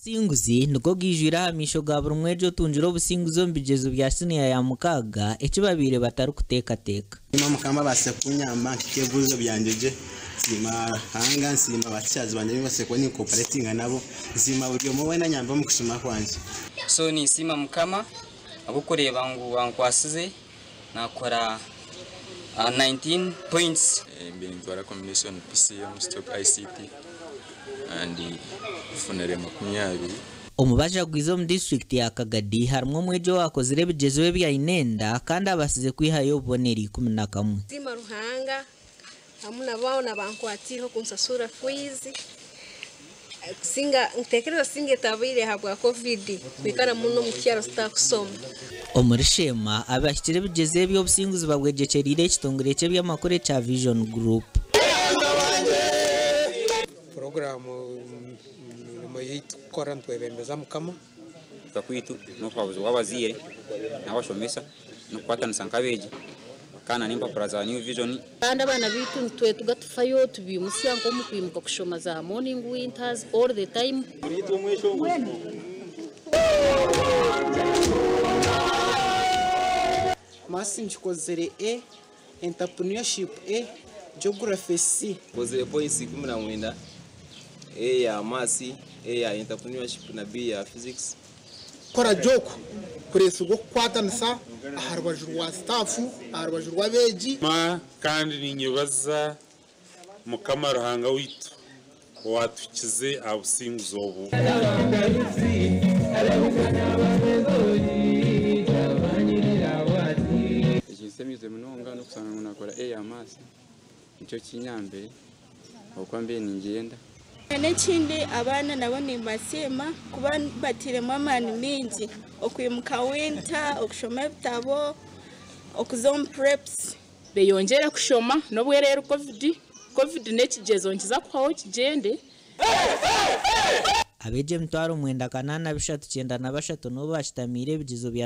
Obusinguzi niko bwijwira hamisho ga buri mwejo tunjira obusinguzi ombigezo bya siniya ya mukaga ekibabire batari kutekateka. Ima mukama base kunyamba nkikebuzo byanjeje sima hanga nsima bachazi banje bose ko ni cooperating nabo sima buryo mowe na nyamba mu kusoma kwanje. So ni sima mukama agukoreba ngo wankwasize nakora 19 points being to a combination PCM stock ICT and funere makumyabiri. Omubaja gwizo mu district ya Kagadi harimo mwejo wakozire bigezo bya inenda kandi abasize kwihayo boneri 11. Sima ruhanga hamuna bao na bankwatiho kunsasura fees singa ntekereza singe tabire habwa covid bikara muno mu cyaro stakusoma. Omurishema abashyikire bigeze byo businguzi babwejekerire ekitongere cye by'amakore cha Vision Group. Programu mayikora ntwebembeza mukama kakwitu no kwabuzo wabazire nabashomesa no kwatana sankabeje kana nimba praza New Vision kandi abana bitu ntwe tugatufayo tubimusyanko mu kwimuka kushoma za morning winters all the time. Masinji kozere entrepreneurship geography C kozere points 19 ya masi ya entrepreneurship na B ya physics kora joko kuresu go kwatanisa aharwajurwa staff aharwajurwa beji ma kandi ninyibaza mukama ruhanga witu watukize abusinguzo obu Semize munonga no kusanga nakora ya masi nicyo kinyambere uko mbe ningenda N'ekindi abana nabo ni masema kuba batiremo amani mingi okwimuka winter okushoma ebitabo okuzom preps Beyongera kushoma nobwe rero covid nekigezo nkiza kwaho kigende. Abeje mtwaro mwenda kanana bishatu 9 no bashitamire bigizo bya